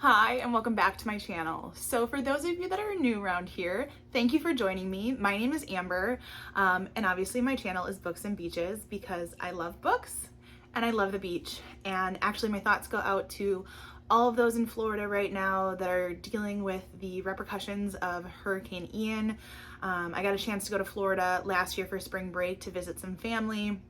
Hi, and welcome back to my channel. So for those of you that are new around here, thank you for joining me. My name is Amber, and obviously my channel is Books and Beaches because I love books and I love the beach. And actually my thoughts go out to all of those in Florida right now that are dealing with the repercussions of Hurricane Ian. I got a chance to go to Florida last year for spring break to visit some family.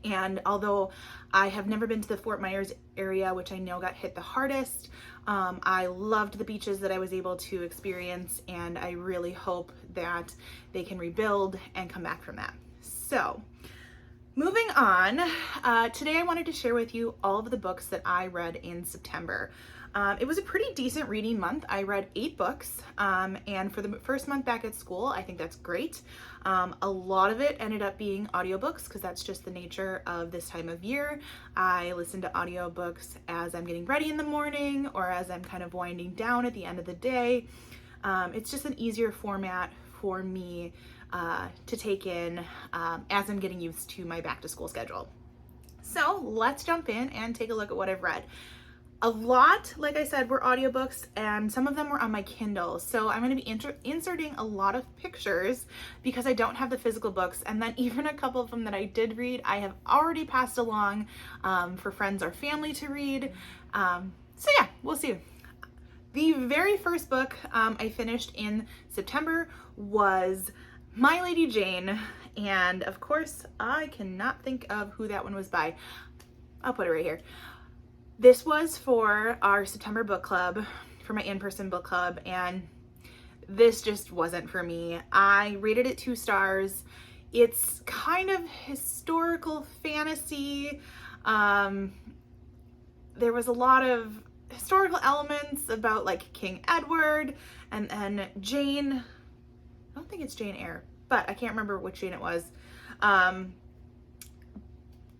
And although I have never been to the Fort Myers area, which I know got hit the hardest, I loved the beaches that I was able to experience, and I really hope that they can rebuild and come back from that. So, moving on, today I wanted to share with you all of the books that I read in September. It was a pretty decent reading month. I read 8 books, and for the first month back at school, I think that's great. A lot of it ended up being audiobooks because that's just the nature of this time of year. I listen to audiobooks as I'm getting ready in the morning or as I'm kind of winding down at the end of the day. It's just an easier format for me to take in as I'm getting used to my back to school schedule. So let's jump in and take a look at what I've read. A lot, like I said, were audiobooks, and some of them were on my Kindle. So I'm going to be inserting a lot of pictures because I don't have the physical books. And then even a couple of them that I did read, I have already passed along for friends or family to read. So yeah, we'll see. The very first book I finished in September was My Lady Jane. And of course, I cannot think of who that one was by. I'll put it right here. This was for our September book club, for my in-person book club, and this just wasn't for me. I rated it 2 stars. It's kind of historical fantasy. There was a lot of historical elements about like King Edward and Jane. I don't think it's Jane Eyre, but I can't remember which Jane it was.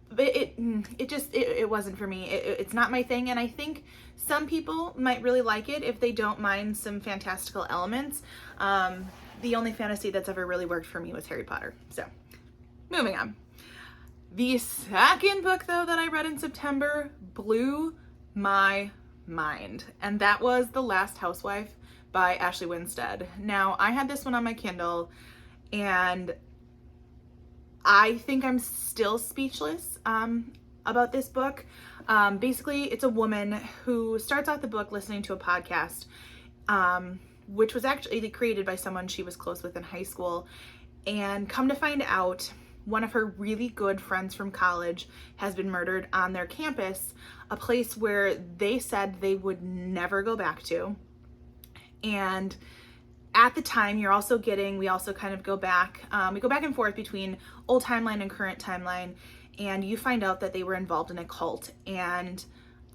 But it wasn't for me. It's not my thing, and I think some people might really like it if they don't mind some fantastical elements. The only fantasy that's ever really worked for me was Harry Potter. So, moving on. The second book, though, that I read in September blew my mind, and that was The Last Housewife by Ashley Winstead. Now, I had this one on my Kindle, and I think I'm still speechless about this book. Basically, it's a woman who starts out the book listening to a podcast, which was actually created by someone she was close with in high school. And come to find out, one of her really good friends from college has been murdered on their campus, a place where they said they would never go back to. And at the time, we also kind of go back, we go back and forth between old timeline and current timeline, and you find out that they were involved in a cult. And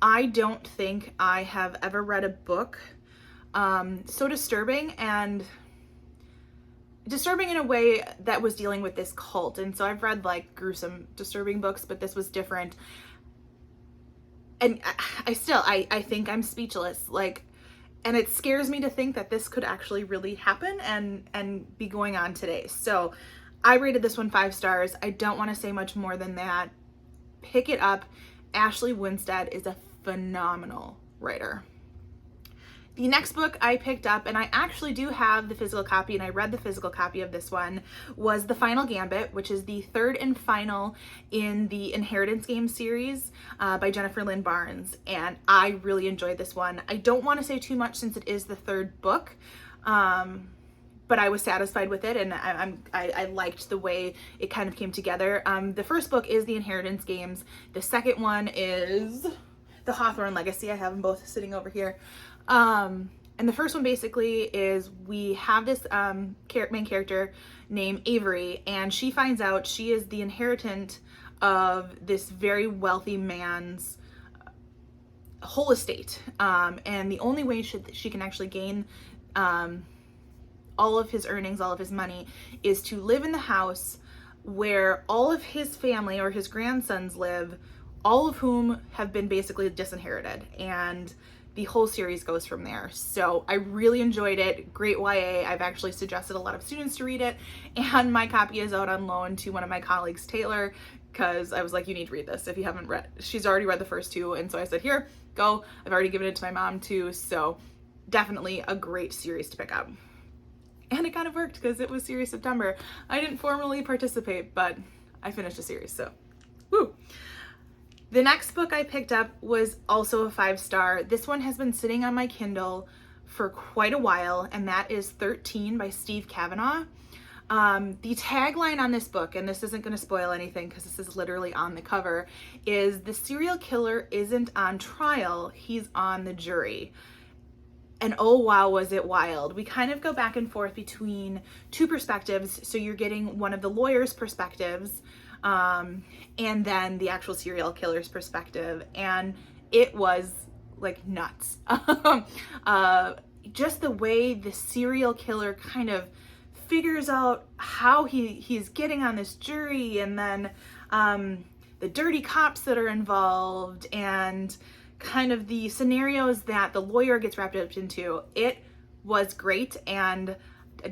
I don't think I have ever read a book so disturbing in a way that was dealing with this cult. And so I've read like gruesome, disturbing books, but this was different. And I think I'm speechless. And it scares me to think that this could actually really happen and be going on today. So I rated this one 5 stars. I don't want to say much more than that. Pick it up. Ashley Winstead is a phenomenal writer. The next book I picked up, and I actually do have the physical copy, and I read the physical copy of this one, was The Final Gambit, which is the third and final in the Inheritance Game series by Jennifer Lynn Barnes, and I really enjoyed this one. I don't want to say too much since it is the third book, but I was satisfied with it, and I liked the way it kind of came together. The first book is the Inheritance Games. The second one is The Hawthorne Legacy. I have them both sitting over here. And the first one basically is we have this main character named Avery, and she finds out she is the inheritant of this very wealthy man's whole estate. And the only way she can actually gain all of his earnings, all of his money, is to live in the house where all of his family or his grandsons live, all of whom have been basically disinherited. And the whole series goes from there. So I really enjoyed it. Great YA. I've actually suggested a lot of students to read it, and my copy is out on loan to one of my colleagues, Taylor. because I was like, you need to read this if you haven't read. She's already read the first two, and so I said, here, go. I've already given it to my mom too, so definitely a great series to pick up. And it kind of worked because it was Series September. I didn't formally participate, but I finished a series, so woo. The next book I picked up was also a 5-star. This one has been sitting on my Kindle for quite a while, and that is 13 by Steve Cavanaugh. The tagline on this book, and this isn't going to spoil anything because this is literally on the cover, is the serial killer isn't on trial, he's on the jury. And oh wow, was it wild. We kind of go back and forth between two perspectives. So you're getting one of the lawyer's perspectives, and then the actual serial killer's perspective. And it was like nuts. Just the way the serial killer kind of figures out how he's getting on this jury, and then the dirty cops that are involved, and kind of the scenarios that the lawyer gets wrapped up into. It was great, and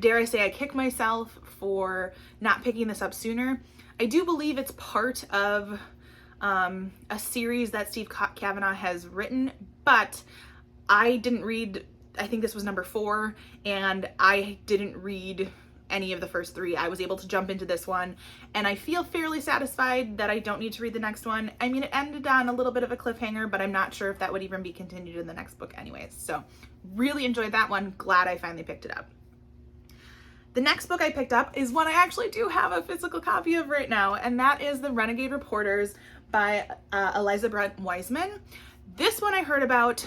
dare I say I kick myself for not picking this up sooner. I do believe it's part of a series that Steve Cavanaugh has written, but I didn't read, I think this was number 4, and I didn't read any of the first 3. I was able to jump into this one, and I feel fairly satisfied that I don't need to read the next one. I mean, it ended on a little bit of a cliffhanger, but I'm not sure if that would even be continued in the next book anyways. So really enjoyed that one. Glad I finally picked it up. The next book I picked up is one I actually do have a physical copy of right now, and that is The Renegade Reporters by Elissa Brent Weissman. This one I heard about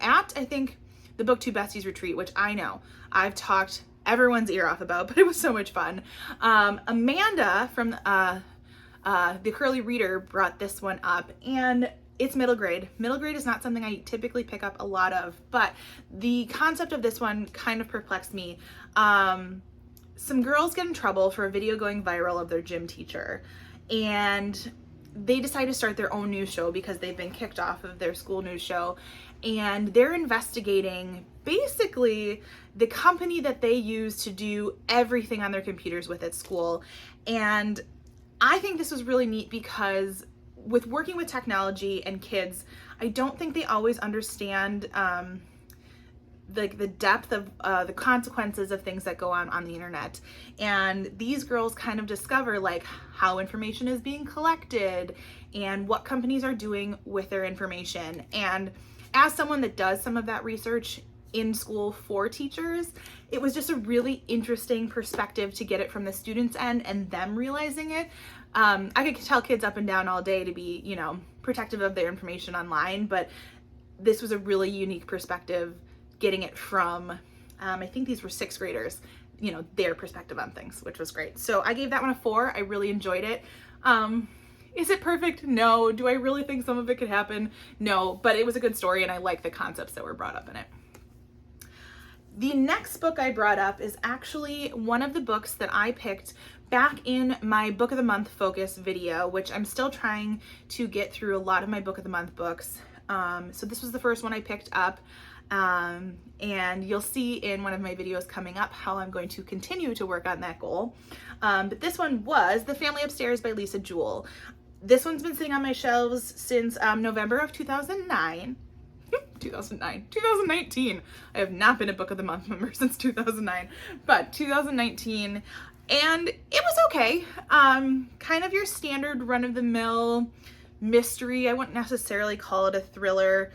at, I think, the BookTube Besties retreat, which I know I've talked everyone's ear off about, but it was so much fun. Amanda from the Curly Reader brought this one up, and it's middle grade. Middle grade is not something I typically pick up a lot of, but the concept of this one kind of perplexed me. Some girls get in trouble for a video going viral of their gym teacher, and they decide to start their own news show because they've been kicked off of their school news show, and they're investigating basically the company that they use to do everything on their computers with at school. And I think this was really neat because with working with technology and kids, I don't think they always understand the depth of the consequences of things that go on the internet. And these girls kind of discover like how information is being collected and what companies are doing with their information. And as someone that does some of that research in school for teachers, it was just a really interesting perspective to get it from the students' end and them realizing it. I could tell kids up and down all day to be, you know, protective of their information online, but this was a really unique perspective getting it from, I think these were 6th graders, you know, their perspective on things, which was great. So I gave that one a 4. I really enjoyed it. Is it perfect? No. Do I really think some of it could happen? No, but it was a good story and I like the concepts that were brought up in it. The next book I brought up is actually one of the books that I picked back in my Book of the Month focus video, which I'm still trying to get through a lot of my Book of the Month books. So this was the first one I picked up. And you'll see in one of my videos coming up how I'm going to continue to work on that goal. But this one was The Family Upstairs by Jewell. This one's been sitting on my shelves since November of 2009. 2019. I have not been a Book of the Month member since 2009, but 2019, and it was okay. Kind of your standard run-of-the-mill mystery. I wouldn't necessarily call it a thriller.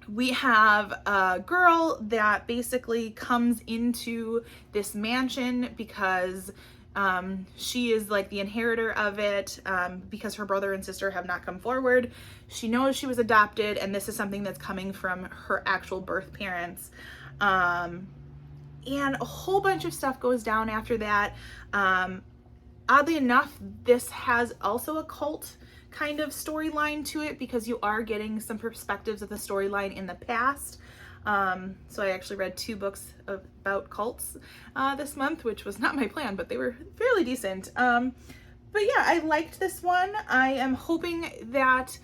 We have a girl that basically comes into this mansion because she is like the inheritor of it, because her brother and sister have not come forward. She knows she was adopted, and this is something that's coming from her actual birth parents. And a whole bunch of stuff goes down after that. Oddly enough, this has also a cult kind of storyline to it because you are getting some perspectives of the storyline in the past. So I actually read 2 books about cults this month, which was not my plan, but they were fairly decent. But yeah, I liked this one. I am hoping that,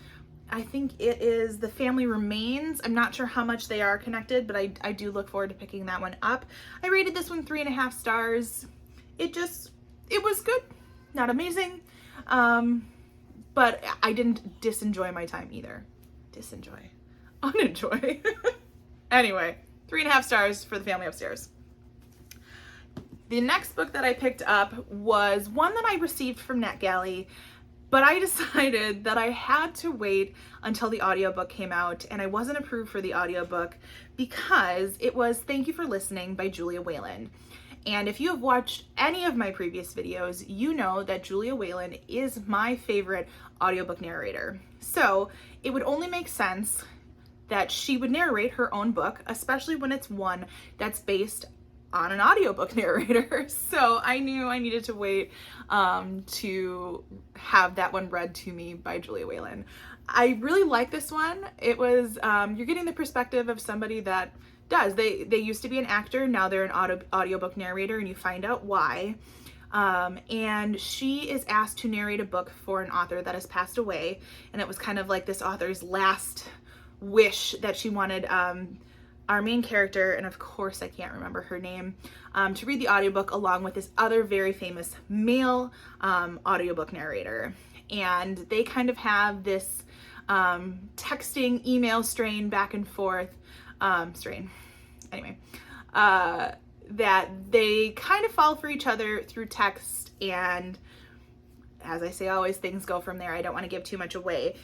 I think it is The Family Remains. I'm not sure how much they are connected, but I do look forward to picking that one up. I rated this one 3.5 stars. It was good, not amazing. But I didn't disenjoy my time either. Unenjoy. Anyway, 3.5 stars for the family upstairs. The next book that I picked up was one that I received from NetGalley, but I decided that I had to wait until the audiobook came out, and I wasn't approved for the audiobook because it was Thank You for Listening by Whelan. And if you have watched any of my previous videos, you know that Whelan is my favorite audiobook narrator. So it would only make sense that she would narrate her own book, especially when it's one that's based on an audiobook narrator. So I knew I needed to wait to have that one read to me by Whelan. I really like this one. It was, you're getting the perspective of somebody that does. They used to be an actor, now they're an audiobook narrator, and you find out why. And she is asked to narrate a book for an author that has passed away, and it was kind of like this author's last wish that she wanted our main character, and of course I can't remember her name, to read the audiobook along with this other very famous male audiobook narrator. And they kind of have this texting, email strain back and forth, that they kind of fall for each other through text, and as I say always, things go from there. I don't want to give too much away,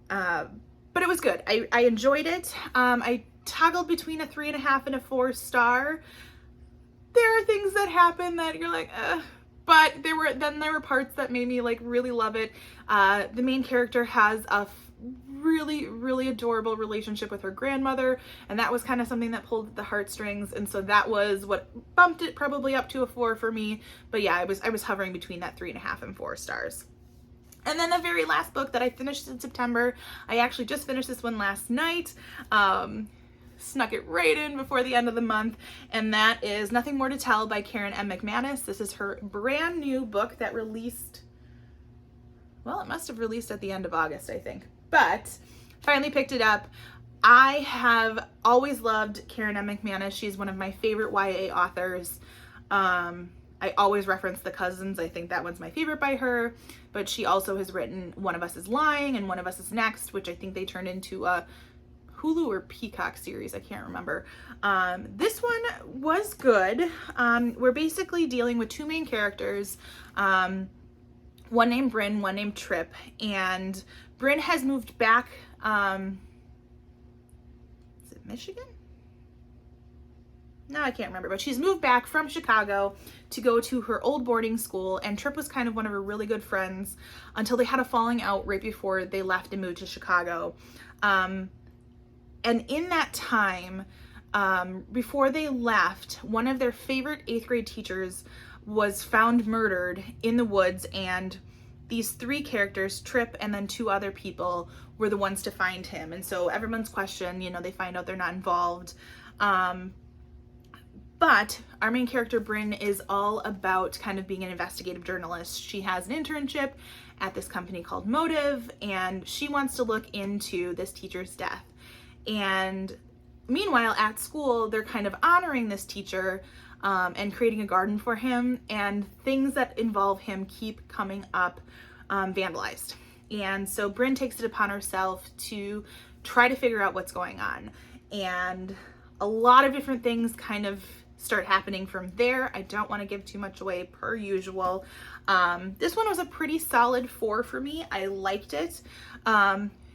but it was good. I enjoyed it. I toggled between a 3.5 and a 4 star. There are things that happen that you're like, but there were parts that made me like really love it. The main character has a really adorable relationship with her grandmother, and that was kind of something that pulled at the heartstrings, and so that was what bumped it probably up to a 4 for me. But yeah, I was hovering between that 3.5 and 4 stars. And then the very last book that I finished in September, I actually just finished this one last night, snuck it right in before the end of the month, and that is Nothing More to Tell by Karen M. McManus. This is her brand new book that released, well, it must have released at the end of August, I think, but finally picked it up. I have always loved Karen M. McManus. She's one of my favorite YA authors. I always reference The Cousins. I think that one's my favorite by her, but she also has written One of Us is Lying and One of Us is Next, which I think they turned into a Hulu or Peacock series. I can't remember. This one was good. We're basically dealing with two main characters, one named Bryn, one named Trip, and Bryn has moved back, is it Michigan? No, I can't remember, but she's moved back from Chicago to go to her old boarding school, and Trip was kind of one of her really good friends until they had a falling out right before they left and moved to Chicago. And in that time, before they left, one of their favorite 8th grade teachers was found murdered in the woods, and these 3 characters, Trip and then 2 other people, were the ones to find him. And so everyone's questioned, they find out they're not involved. But our main character, Bryn, is all about kind of being an investigative journalist. She has an internship at this company called Motive, and she wants to look into this teacher's death. And meanwhile, at school, they're kind of honoring this teacher and creating a garden for him, and things that involve him keep coming up vandalized. And so Bryn takes it upon herself to try to figure out what's going on. And a lot of different things kind of start happening from there. I don't want to give too much away per usual. This one was a pretty solid 4 for me. I liked it.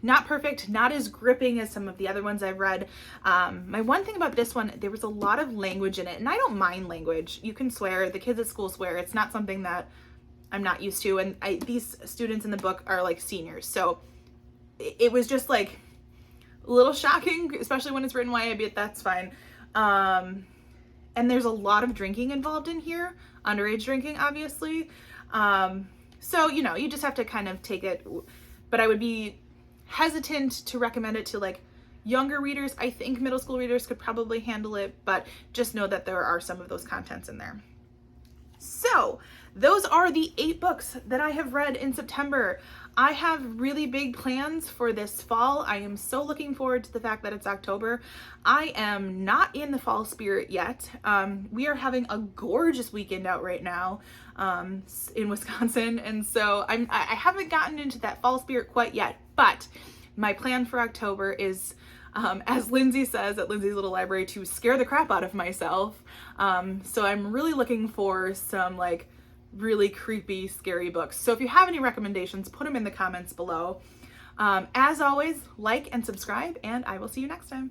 Not perfect, not as gripping as some of the other ones I've read. My one thing about this one, there was a lot of language in it, and I don't mind language. You can swear, the kids at school swear. It's not something that I'm not used to, and these students in the book are like seniors, so it was just like a little shocking, especially when it's written YA, but that's fine. And there's a lot of drinking involved in here, underage drinking, obviously. So, you just have to kind of take it, but I would be hesitant to recommend it to like younger readers. I think middle school readers could probably handle it, but just know that there are some of those contents in there. So those are the 8 books that I have read in September. I have really big plans for this fall. I am so looking forward to the fact that it's October. I am not in the fall spirit yet. We are having a gorgeous weekend out right now. in Wisconsin. And so I haven't gotten into that fall spirit quite yet, but my plan for October is, as Lindsay says at Lindsay's Little Library, to scare the crap out of myself. So I'm really looking for some like really creepy, scary books. So if you have any recommendations, put them in the comments below. As always, like and subscribe, and I will see you next time.